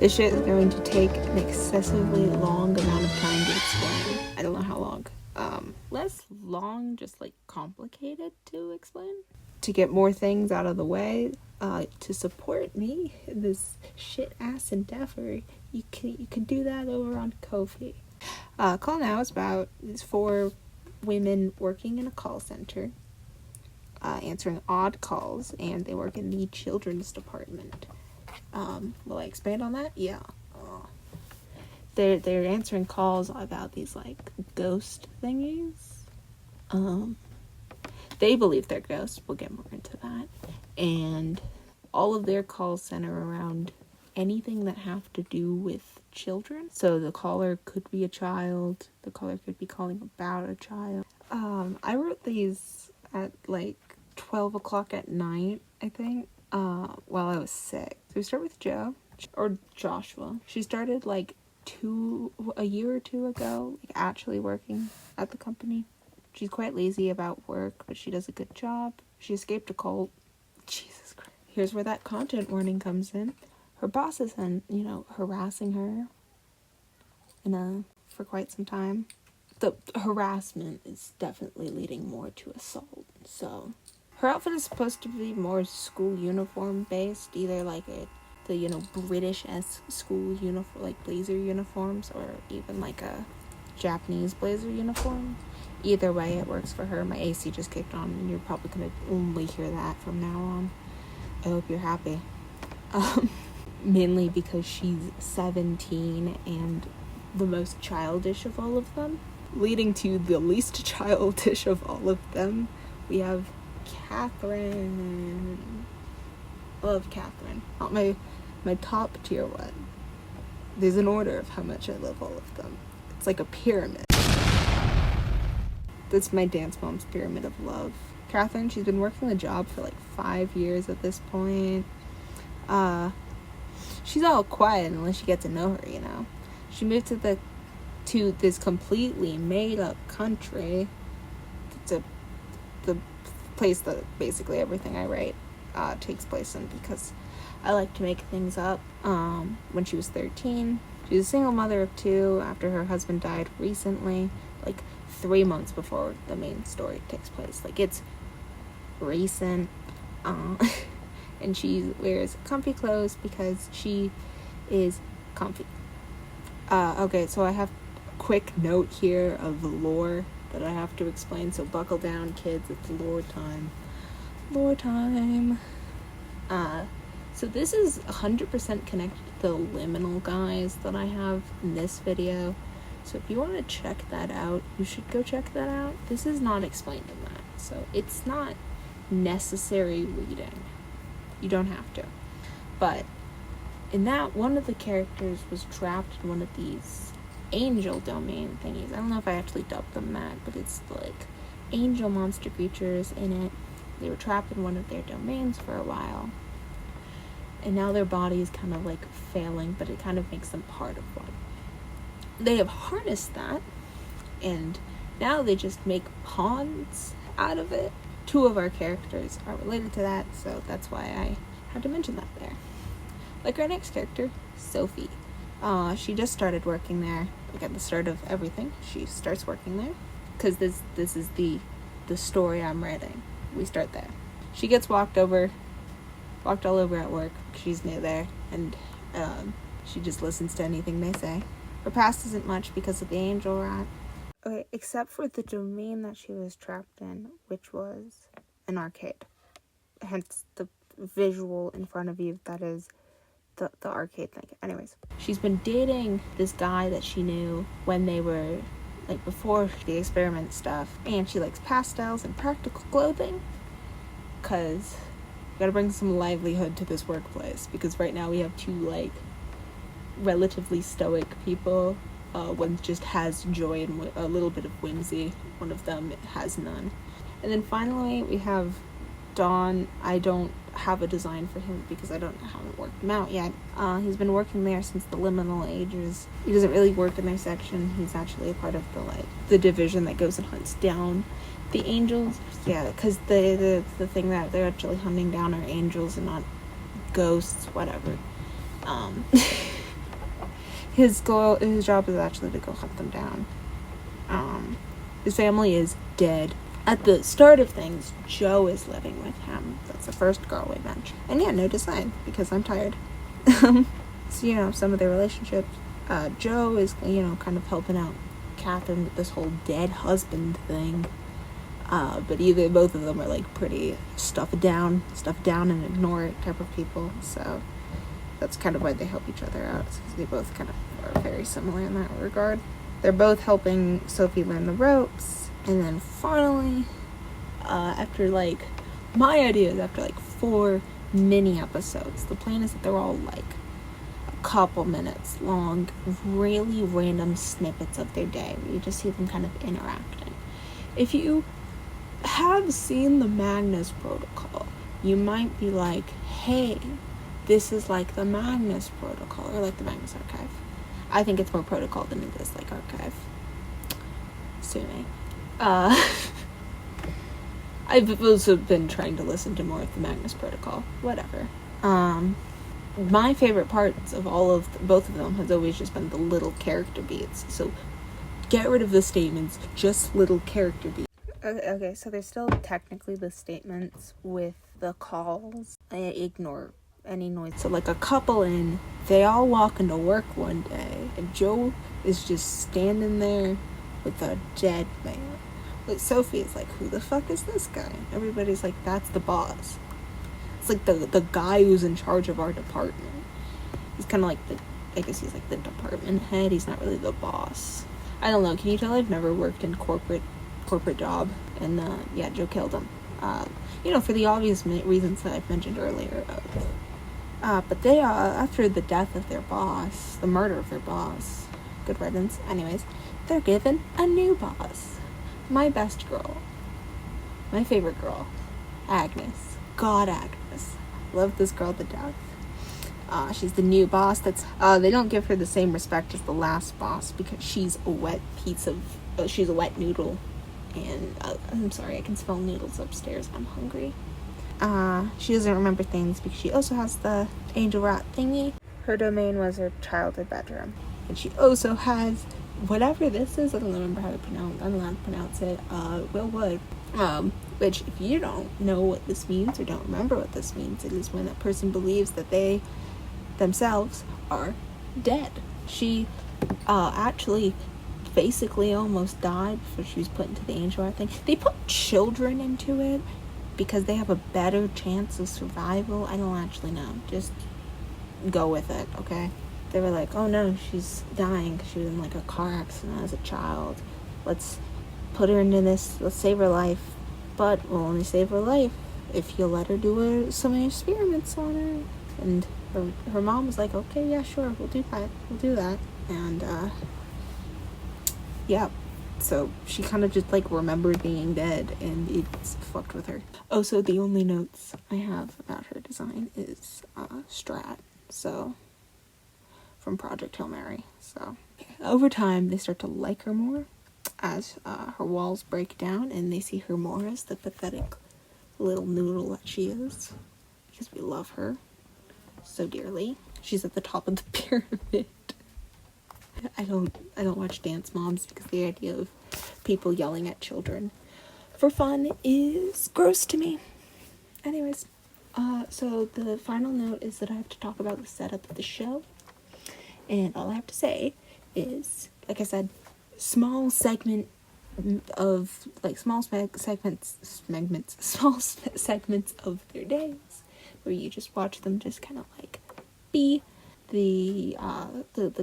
This shit is going to take an excessively long amount of time to explain. I don't know how long. Less long, just like complicated to explain. To get more things out of the way, to support me in this shit ass endeavor, you can do that over on Ko-fi. Call Now is about these 4 women working in a call center, answering odd calls, and they work in the children's department. Will I expand on that? Yeah. They're answering calls about these like ghost thingies. They believe they're ghosts. We'll get more into that. And all of their calls center around anything that have to do with children. So the caller could be a child. The caller could be calling about a child. I wrote these at like 12 o'clock at night, I think, while I was sick. So we start with Joshua. She started like a year or two ago, like actually working at the company. She's quite lazy about work, but she does a good job. She escaped a cult. Jesus Christ. Here's where that content warning comes in. Her boss has been, harassing her for quite some time. The harassment is definitely leading more to assault. So her outfit is supposed to be more school uniform based, either like the British-esque school uniform, like blazer uniforms, or even like a Japanese blazer uniform. Either way, it works for her. My AC just kicked on, and you're probably gonna only hear that from now on. I hope you're happy. Mainly because she's 17 and the most childish of all of them. Leading to the least childish of all of them, we have Catherine. Love Catherine. Not my top tier one. There's an order of how much I love all of them. It's like a pyramid. That's my dance mom's pyramid of love. Catherine, she's been working the job for like 5 years at this point. She's all quiet unless you get to know her, She moved to this completely made up country. It's the place that basically everything I write takes place in, because I like to make things up. When she was 13, she's a single mother of 2 after her husband died recently, like 3 months before the main story takes place. Like, it's recent. And she wears comfy clothes because she is comfy. Okay, so I have a quick note here of the lore that I have to explain, so buckle down, kids, it's lore time. Lore time. So this is 100% connected to the liminal guys that I have in this video. So if you want to check that out, you should go check that out. This is not explained in that, so it's not necessary reading. You don't have to. But in that, one of the characters was trapped in one of these angel domain thingies. I don't know if I actually dubbed them that, but it's like angel monster creatures in it. They were trapped in one of their domains for a while. And now their body is kind of like failing, but it kind of makes them part of one. They have harnessed that, and now they just make pawns out of it. 2 of our characters are related to that, so that's why I had to mention that there. Like our next character, Sophie. She just started working there. Like at the start of everything, she starts working there. Because this is the story I'm writing. We start there. She gets walked all over at work. She's new there, and she just listens to anything they say. Her past isn't much because of the angel rat. Okay, except for the domain that she was trapped in, which was an arcade. Hence the visual in front of you, that is the arcade thing. Anyways, she's been dating this guy that she knew when they were, like, before the experiment stuff. And she likes pastels and practical clothing, because we gotta bring some livelihood to this workplace. Because right now we have 2, like, relatively stoic people. One just has joy and a little bit of whimsy. One of them has none. And then finally we have Don. I don't have a design for him because I haven't worked him out yet. He's been working there since the liminal ages. He doesn't really work in their section. He's actually a part of the division that goes and hunts down the angels. Yeah, because the thing that they're actually hunting down are angels and not ghosts, whatever. his job is actually to go hunt them down. His family is dead. At the start of things, Jo is living with him. That's the first girl we mentioned. And yeah, no design, because I'm tired. So, some of their relationships. Jo is, kind of helping out Catherine with this whole dead husband thing. But both of them are like pretty stuff it down and ignore it type of people. So that's kind of why they help each other out, because they both kind of are very similar in that regard. They're both helping Sophie learn the ropes. And then finally, after 4 mini episodes, the plan is that they're all like a couple minutes long, really random snippets of their day where you just see them kind of interacting. If you have seen the Magnus Protocol, you might be like, hey, this is like the Magnus Protocol, or like the Magnus Archive. I think it's more protocol than it is like archive. Sue me. I've also been trying to listen to more of the Magnus Protocol. Whatever. My favorite parts of both of them has always just been the little character beats. So get rid of the statements, just little character beats. Okay, so there's still technically the statements with the calls. I ignore any noise. So like a couple in, they all walk into work one day, and Jo is just standing there with a dead man. Like Sophie is like, who the fuck is this guy? Everybody's like, that's the boss. It's like the guy who's in charge of our department. He's kind of like I guess he's like the department head. He's not really the boss. I don't know. Can you tell I've never worked in corporate job? And yeah, Jo killed him. For the obvious reasons that I've mentioned earlier. But they, after the death of their boss, the murder of their boss, good riddance. Anyways, they're given a new boss. My best girl. My favorite girl. Agnes. God, Agnes. Love this girl to death. She's the new boss. They don't give her the same respect as the last boss because she's a wet she's a wet noodle. And, I'm sorry, I can smell noodles upstairs. I'm hungry. She doesn't remember things because she also has the angel rat thingy. Her domain was her childhood bedroom. And she also has whatever this is. I don't remember how to pronounce. I'm allowed to pronounce it. Will Wood. Which, if you don't know what this means or don't remember what this means, it is when a person believes that they themselves are dead. She actually basically almost died before she was put into the angel rat thing. They put children into it because they have a better chance of survival. I don't actually know. Just go with it, okay? They were like, oh no, she's dying. She was in like a car accident as a child. Let's put her into this. Let's save her life. But we'll only save her life if you'll let her do some experiments on her. And her mom was like, okay, yeah, sure, we'll do that. And, yeah. So she kind of just like remembered being dead, and it's fucked with her. Oh, so the only notes I have about her design is Strat. So from Project Hail Mary. So over time, they start to like her more as her walls break down, and they see her more as the pathetic little noodle that she is, because we love her so dearly. She's at the top of the pyramid. I don't watch Dance Moms because the idea of people yelling at children for fun is gross to me. Anyways, so the final note is that I have to talk about the setup of the show. And all I have to say is, like I said, small segments of their days where you just watch them just kind of like be the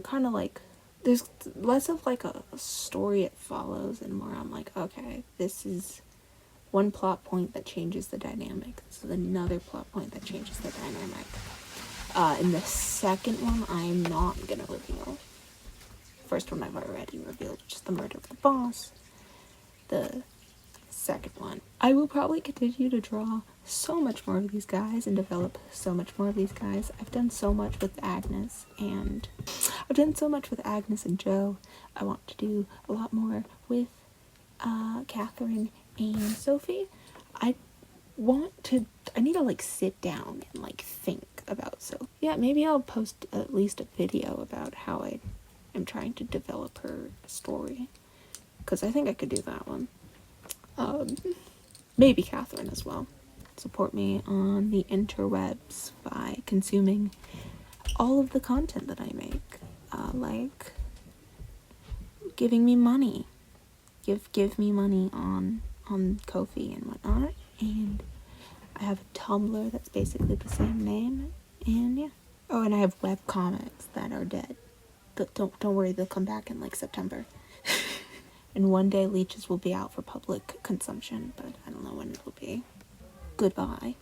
kind of like, there's less of like a story it follows and more I'm like, okay, this is one plot point that changes the dynamic. This is another plot point that changes the dynamic. In the second one, I'm not gonna reveal. First one I've already revealed, which is the murder of the boss. The second one, I will probably continue to draw so much more of these guys and develop so much more of these guys. I've done so much with Agnes and Jo. I want to do a lot more with Catherine and Sophie. I need to like sit down and like think about. So yeah, maybe I'll post at least a video about how I I'm trying to develop her story, because I think I could do that one. Maybe Catherine as well. Support me on the interwebs by consuming all of the content that I make, like giving me money. Give me money on Ko-fi and whatnot, and I have a Tumblr that's basically the same name, and yeah. Oh, and I have web comics that are dead. But don't worry, they'll come back in like September. And one day Leeches will be out for public consumption, but I don't know when it will be. Goodbye.